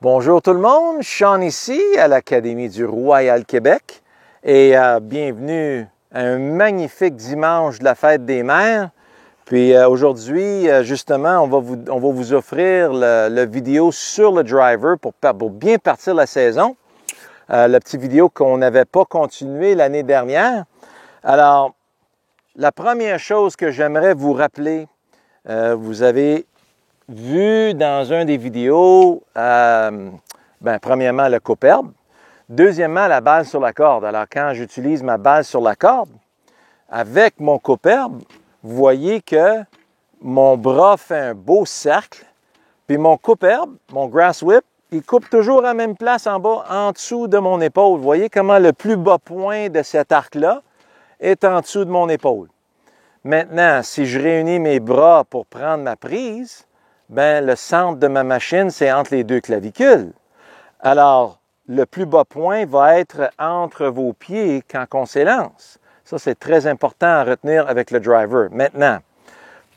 Bonjour tout le monde, Sean ici à l'Académie du Royal Québec et bienvenue à un magnifique dimanche de la fête des mères. Puis aujourd'hui, justement, on va vous offrir le vidéo sur le driver pour bien partir la saison. La petite vidéo qu'on n'avait pas continué l'année dernière. Alors, la première chose que j'aimerais vous rappeler, vous avez vu dans un des vidéos, premièrement, le couperbe. Deuxièmement, la balle sur la corde. Alors, quand j'utilise ma balle sur la corde, avec mon couperbe, vous voyez que mon bras fait un beau cercle, puis mon couperbe, mon grass whip, il coupe toujours à la même place en bas, en dessous de mon épaule. Vous voyez comment le plus bas point de cet arc-là est en dessous de mon épaule. Maintenant, si je réunis mes bras pour prendre ma prise, le centre de ma machine, c'est entre les deux clavicules. Alors, le plus bas point va être entre vos pieds quand on s'élance. Ça, c'est très important à retenir avec le driver. Maintenant,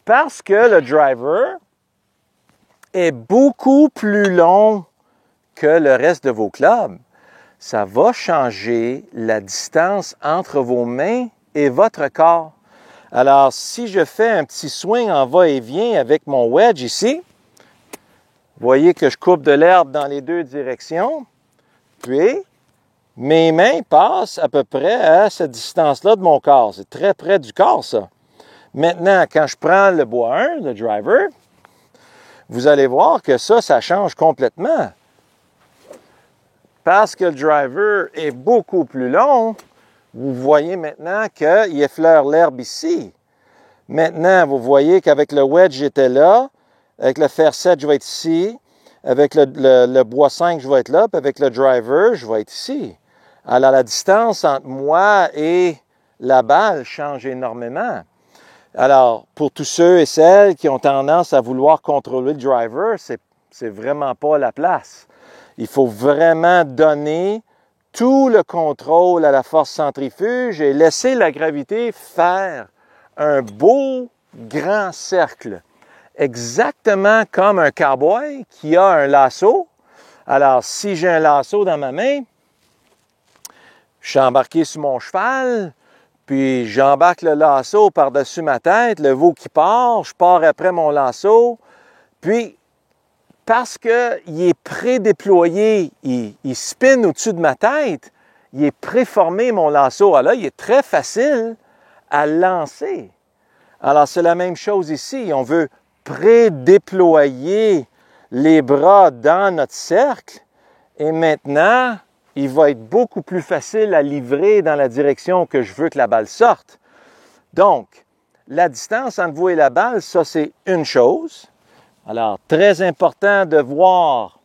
parce que le driver est beaucoup plus long que le reste de vos clubs, ça va changer la distance entre vos mains et votre corps. Alors, si je fais un petit swing en va-et-vient avec mon wedge ici, vous voyez que je coupe de l'herbe dans les deux directions, puis mes mains passent à peu près à cette distance-là de mon corps. C'est très près du corps, ça. Maintenant, quand je prends le bois 1, le driver, vous allez voir que ça change complètement. Parce que le driver est beaucoup plus long, vous voyez maintenant qu'il effleure l'herbe ici. Maintenant, vous voyez qu'avec le wedge, j'étais là. Avec le fer 7, je vais être ici. Avec le bois 5, je vais être là. Puis avec le driver, je vais être ici. Alors, la distance entre moi et la balle change énormément. Alors, pour tous ceux et celles qui ont tendance à vouloir contrôler le driver, c'est vraiment pas la place. Il faut vraiment donner tout le contrôle à la force centrifuge et laisser la gravité faire un beau grand cercle. Exactement comme un cowboy qui a un lasso. Alors, si j'ai un lasso dans ma main, je suis embarqué sur mon cheval, puis j'embarque le lasso par-dessus ma tête, le veau qui part, je pars après mon lasso, puis parce qu'il est prédéployé, il spin au-dessus de ma tête, il est préformé mon lasso. Alors là, il est très facile à lancer. Alors, c'est la même chose ici. On veut prédéployer les bras dans notre cercle et maintenant, il va être beaucoup plus facile à livrer dans la direction que je veux que la balle sorte. Donc, la distance entre vous et la balle, ça, c'est une chose. Alors, très important de voir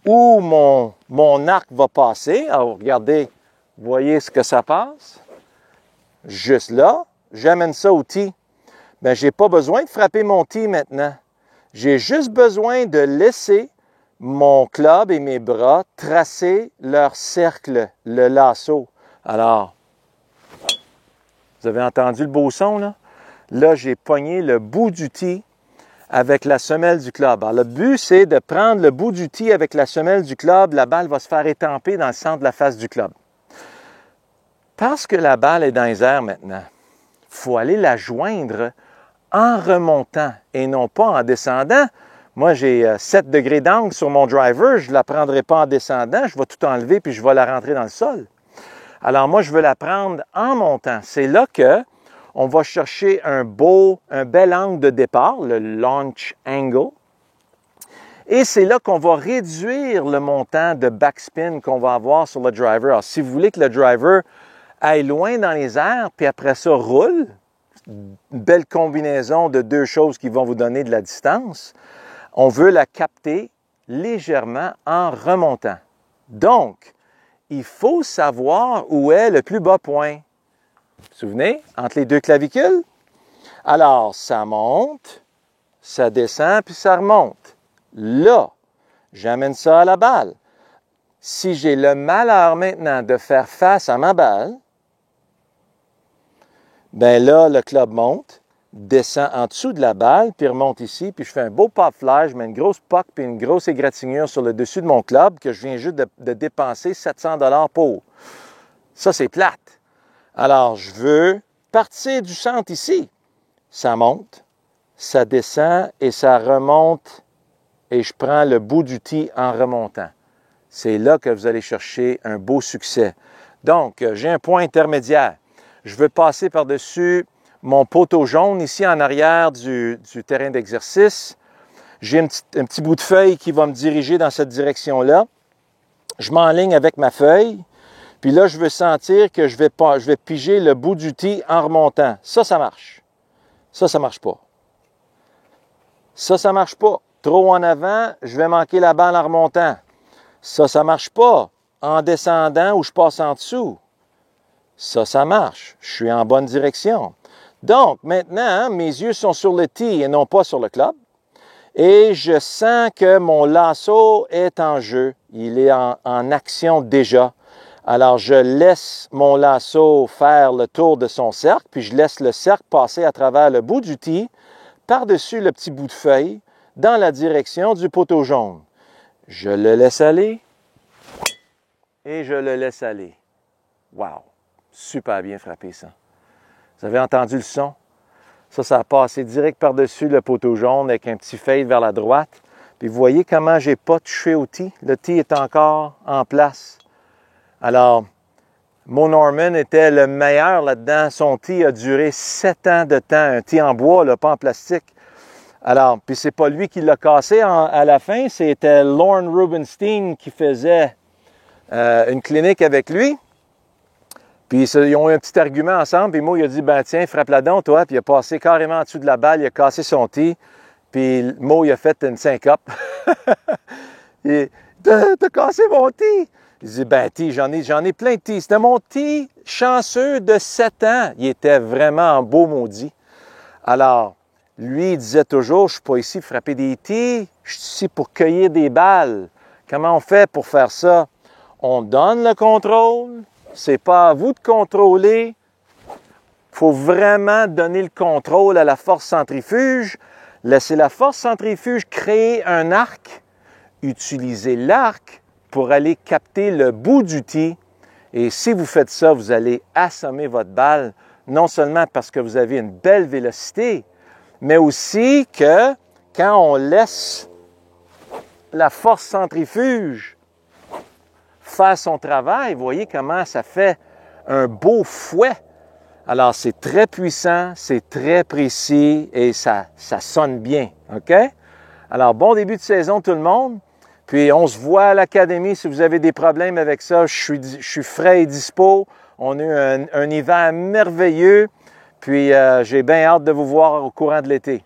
où mon arc va passer. Alors, regardez, voyez ce que ça passe. Juste là, j'amène ça au tee. Je n'ai pas besoin de frapper mon tee maintenant. J'ai juste besoin de laisser mon club et mes bras tracer leur cercle, le lasso. Alors, vous avez entendu le beau son, là? Là, j'ai pogné le bout du tee avec la semelle du club. Alors, le but, c'est de prendre le bout du tee avec la semelle du club. La balle va se faire étamper dans le centre de la face du club. Parce que la balle est dans les airs maintenant, il faut aller la joindre en remontant et non pas en descendant. Moi, j'ai 7 degrés d'angle sur mon driver. Je ne la prendrai pas en descendant. Je vais tout enlever puis je vais la rentrer dans le sol. Alors, moi, je veux la prendre en montant. C'est là que on va chercher un bel angle de départ, le launch angle. Et c'est là qu'on va réduire le montant de backspin qu'on va avoir sur le driver. Alors, si vous voulez que le driver aille loin dans les airs, puis après ça roule, une belle combinaison de deux choses qui vont vous donner de la distance, on veut la capter légèrement en remontant. Donc, il faut savoir où est le plus bas point. Vous vous souvenez? Entre les deux clavicules? Alors, ça monte, ça descend, puis ça remonte. Là, j'amène ça à la balle. Si j'ai le malheur maintenant de faire face à ma balle, là, le club monte, descend en dessous de la balle, puis remonte ici, puis je fais un beau pop fly, je mets une grosse puck puis une grosse égratignure sur le dessus de mon club que je viens juste de dépenser 700 $ pour. Ça, c'est plate. Alors, je veux partir du centre ici. Ça monte, ça descend et ça remonte et je prends le bout du tee en remontant. C'est là que vous allez chercher un beau succès. Donc, j'ai un point intermédiaire. Je veux passer par-dessus mon poteau jaune ici en arrière du terrain d'exercice. J'ai un petit bout de feuille qui va me diriger dans cette direction-là. Je m'enligne avec ma feuille. Puis là, je veux sentir que je vais piger le bout du tee en remontant. Ça marche. Ça marche pas. Ça marche pas. Trop en avant, je vais manquer la balle en remontant. Ça marche pas. En descendant ou je passe en dessous. Ça marche. Je suis en bonne direction. Donc, maintenant, mes yeux sont sur le tee et non pas sur le club. Et je sens que mon lasso est en jeu. Il est en action déjà. Alors, je laisse mon lasso faire le tour de son cercle, puis je laisse le cercle passer à travers le bout du tee, par-dessus le petit bout de feuille, dans la direction du poteau jaune. Je le laisse aller et je le laisse aller. Wow! Super bien frappé, ça. Vous avez entendu le son? Ça a passé direct par-dessus le poteau jaune avec un petit fade vers la droite. Puis vous voyez comment je n'ai pas touché au tee? Le tee est encore en place. Alors, Mo Norman était le meilleur là-dedans. Son tee a duré 7 ans de temps. Un tee en bois, là, pas en plastique. Alors, puis c'est pas lui qui l'a cassé à la fin. C'était Lorne Rubinstein qui faisait une clinique avec lui. Puis ils ont eu un petit argument ensemble, puis Mo il a dit, ben tiens, frappe-la donc, toi, puis il a passé carrément en dessous de la balle, il a cassé son tee, puis Mo il a fait une syncope. T'as cassé mon tee! Il dit, ben tee, j'en ai plein de tees. C'était mon tee chanceux de 7 ans. Il était vraiment en beau maudit. Alors, lui, il disait toujours, je suis pas ici pour frapper des tees, je suis ici pour cueillir des balles. Comment on fait pour faire ça? On donne le contrôle. C'est pas à vous de contrôler. Il faut vraiment donner le contrôle à la force centrifuge. Laissez la force centrifuge créer un arc. Utilisez l'arc pour aller capter le bout du tee. Et si vous faites ça, vous allez assommer votre balle, non seulement parce que vous avez une belle vélocité, mais aussi que quand on laisse la force centrifuge faire son travail, vous voyez comment ça fait un beau fouet. Alors, c'est très puissant, c'est très précis et ça sonne bien, OK? Alors, bon début de saison tout le monde. Puis, on se voit à l'académie si vous avez des problèmes avec ça. Je suis frais et dispo. On a eu un hiver merveilleux. Puis, j'ai bien hâte de vous voir au courant de l'été.